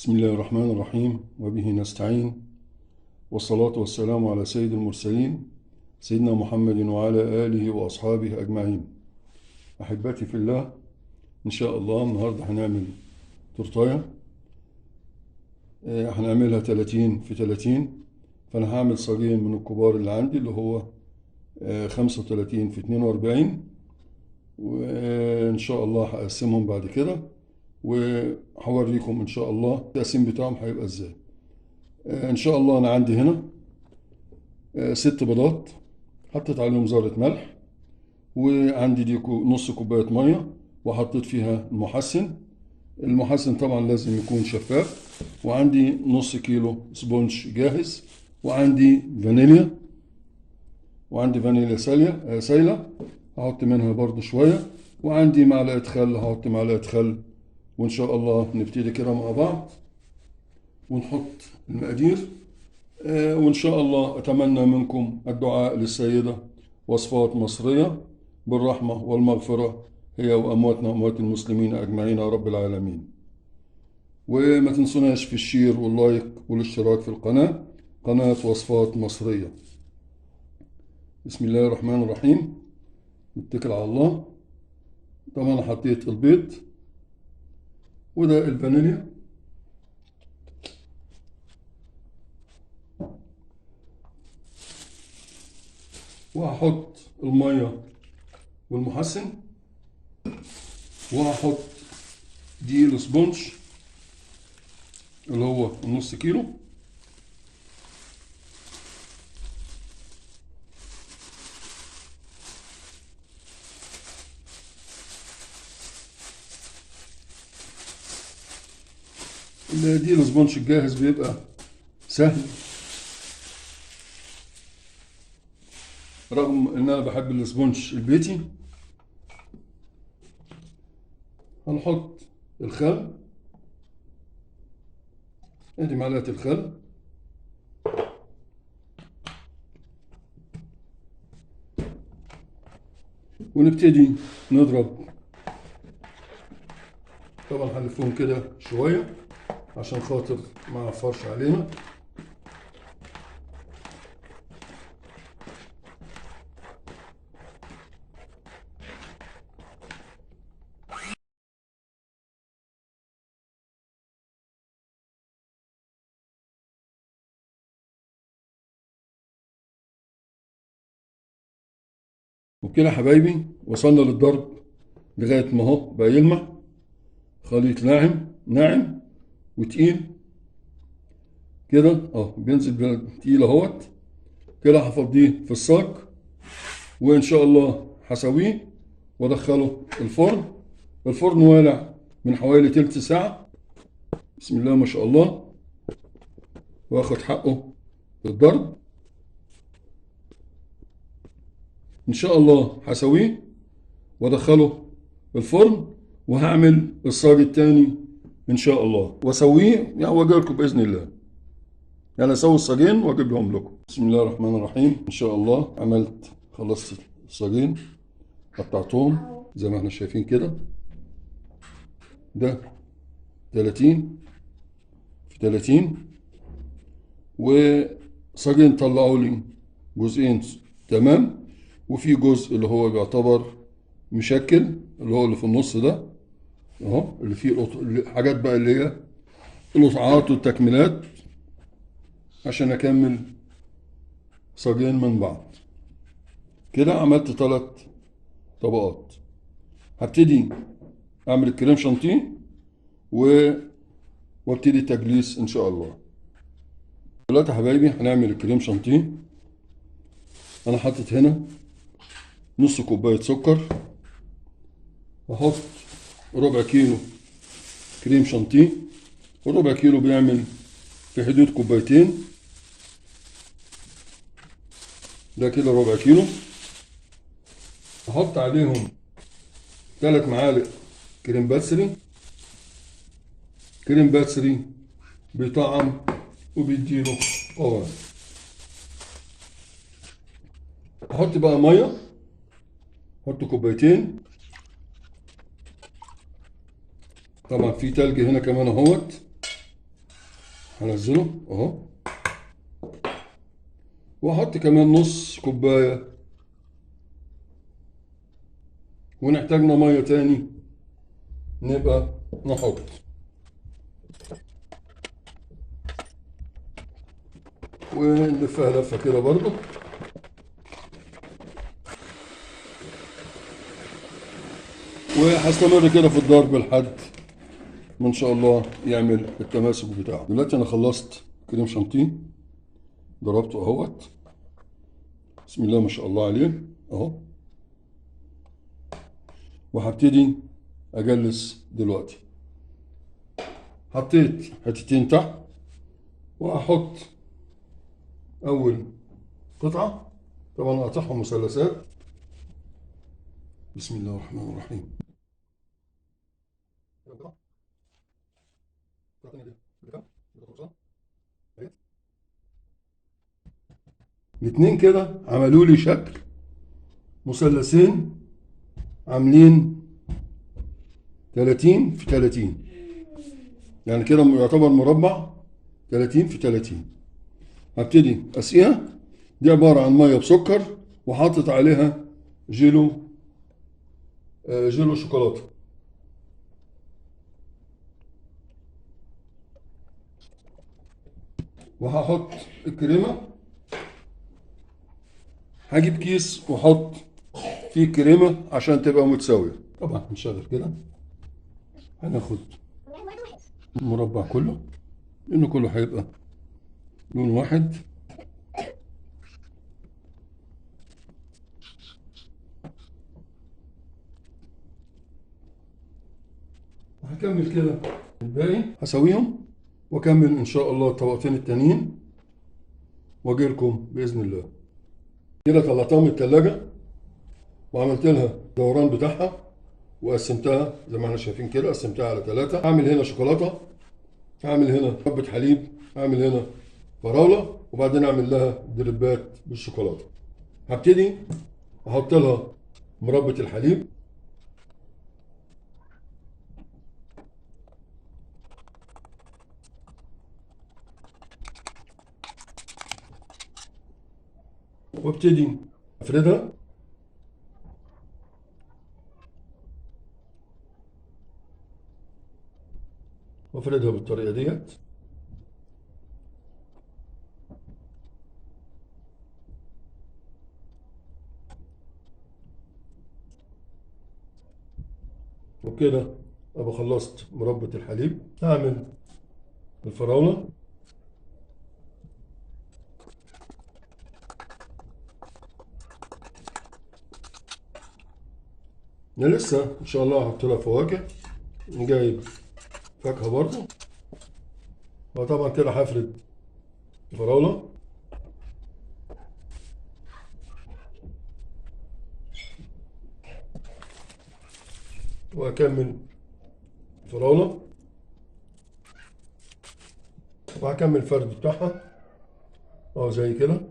بسم الله الرحمن الرحيم وبه نستعين والصلاة والسلام على سيد المرسلين سيدنا محمد وعلى آله وأصحابه أجمعين. أحبتي في الله، إن شاء الله النهاردة هنعمل تورتاية. هنعملها 30 في 30. فأنا هعمل صاجين من الكبار اللي عندي اللي هو 35 في 42، وإن شاء الله هقسمهم بعد كده وهوريكم إن شاء الله التقسيم بتاعهم هيبقى إزاي. إن شاء الله أنا عندي هنا 6 بيضات، حطيت عليهم ذرة ملح، وعندي دي نص كوباية مية، وحطيت فيها المحسن طبعا لازم يكون شفاف، وعندي نص كيلو سبونج جاهز، وعندي فانيليا سايلة هحط منها برضو شوية، وعندي معلقة خل هحط معلقة خل. وإن شاء الله نبتدي كده مع بعض ونحط المقادير. وإن شاء الله أتمنى منكم الدعاء للسيدة وصفات مصرية بالرحمة والمغفرة هي وأمواتنا وأموات المسلمين أجمعين يا رب العالمين. وما تنسوناش في الشير واللايك والاشتراك في قناة وصفات مصرية. بسم الله الرحمن الرحيم، نتكل على الله. طبعا حطيت البيض، وده الفانيليا، وهحط المية والمحسن، وهحط دي السبونج اللي هو النص كيلو، دي السبونج الجاهز بيبقى سهل، رغم ان انا بحب السبونج البيتي. هنحط الخل، ادي معلقة الخل، ونبتدي نضرب. طبعا هنلفهم كده شوية عشان خاطر ما يعفرش علينا. وبكده يا حبايبي وصلنا للضرب لغاية ما هو بقى يلمع خليط ناعم وتقيل كده بينزل تقيل اهوت كده. هفضيه في الصاج، وان شاء الله هسويه وادخله الفرن والع من حوالي تلت ساعة. بسم الله ما شاء الله، واخد حقه في الضرب. ان شاء الله هسويه وادخله الفرن، وهعمل الصاج التاني ان شاء الله واسويه يعني واجي لكم باذن الله. يعني اسوي الصاجين واجيب لهم لكم. بسم الله الرحمن الرحيم. ان شاء الله خلصت الصاجين، قطعتهم زي ما احنا شايفين كده. ده 30 في 30، وصاجين طلعوا لي جزئين تمام، وفي جزء اللي هو بيعتبر مشكل اللي هو اللي في النص ده اهو، اللي فيه الحاجات بقى اللي هي القطعات والتكميلات عشان اكمل صاجين من بعض. كده عملت 3 طبقات. هبتدي اعمل الكريم شانتيه وابتدي التجليس ان شاء الله. دلوقتي يا حبايبي هنعمل الكريم شانتيه. انا حاطط هنا نص كوبايه سكر، هحط ربع كيلو كريم شانتيه، وربع كيلو بيعمل في حدود كوبايتين، ده كده ربع كيلو. هحط عليهم 3 معالق كريم باتسري بيطعم وبيديله قوام. احط بقى ميه، احط كوبايتين. طبعا في تلج هنا كمان اهوت، هنزله اهو، واحط كمان نص كوبايه، ونحتاجنا ميه تاني نبقى نحط. ونلفها لفه كده برضو. وهستمر كده في الضرب لحد ما ان شاء الله يعمل التماسك بتاعه. دلوقتي انا خلصت كريم شانتيه، ضربته اهوت، بسم الله ما شاء الله عليه اهو. وهبتدي اجلس دلوقتي. حطيت حتتين تحت، وهحط اول قطعه، طبعا اقطعهم مثلثات. بسم الله الرحمن الرحيم. الاتنين كده عملوا لي شكل مثلثين عاملين 30 في 30، يعني كده يعتبر مربع 30 في 30. هبتدي اسقيها. دي عبارة عن مية بسكر، وحاطط عليها جيلو جيلو شوكولاتة. وهحط الكريمة. هجيب كيس واحط فيه الكريمة عشان تبقى متساوية. طبعا هنشغل كده، هناخد المربع كله، لأنه كله هيبقى لون واحد. وهكمل كده الباقي، هسويهم واكمل ان شاء الله الطبقتين التانيين واجي لكم باذن الله. كده طلعتها من التلاجة وعملت لها الدوران بتاعها، وقسمتها زي ما احنا شايفين كده، قسمتها على 3. هعمل هنا شوكولاته، هعمل هنا حبه حليب، هعمل هنا فراوله، وبعدين اعمل لها دربات بالشوكولاته. هبتدي احط لها مربى الحليب، وابتدي افردها. وافردها بالطريقه ديت. وبكده ابقى خلصت مربى الحليب. هعمل الفراوله. انا لسه ان شاء الله هحط لها فواكه، جايب فاكهه برضه. وطبعا كده هفرد الفراوله، واكمل الفراوله، وهكمل الفرد بتاعها اهو زي كده.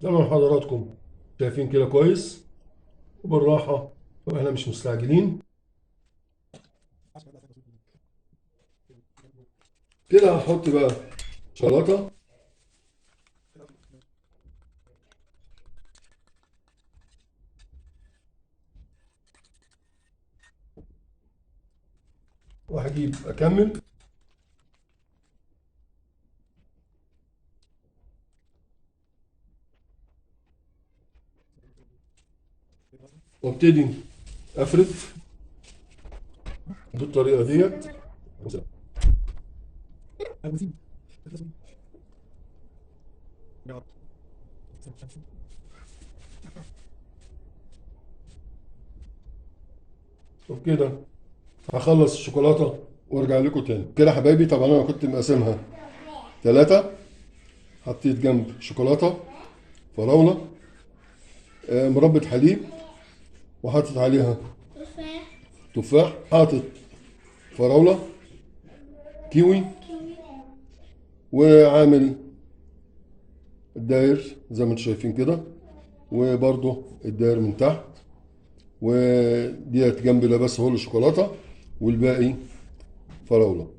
طبعا حضراتكم شايفين كده كويس، وبالراحه، واحنا مش مستعجلين. كده هحط بقى شوكولاته، وهجيب اكمل. وابتدي افرد بالطريقه ديت. وبكده هخلص الشوكولاته وارجع لكم تاني. كده حبايبي، طبعا انا كنت مقسمها 3. حطيت جنب شوكولاته، فراوله، مربى حليب، وحاطط عليها تفاح، حاطط فراوله، كيوي، وعامل الداير زي ما انتم شايفين كده، وبرضه الداير من تحت. وديت جنب ده بس هو الشوكولاته، والباقي فراوله.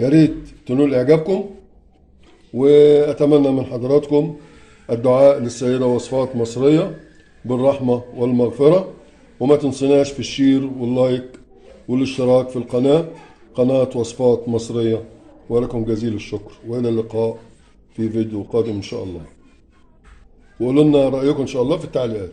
يا ريت تنول إعجابكم، وأتمنى من حضراتكم الدعاء للسيدة وصفات مصرية بالرحمة والمغفرة، وما تنسناش في الشير واللايك والاشتراك في القناة، قناة وصفات مصرية. ولكم جزيل الشكر، وإلى اللقاء في فيديو قادم إن شاء الله. وقولوا لنا رأيكم إن شاء الله في التعليقات.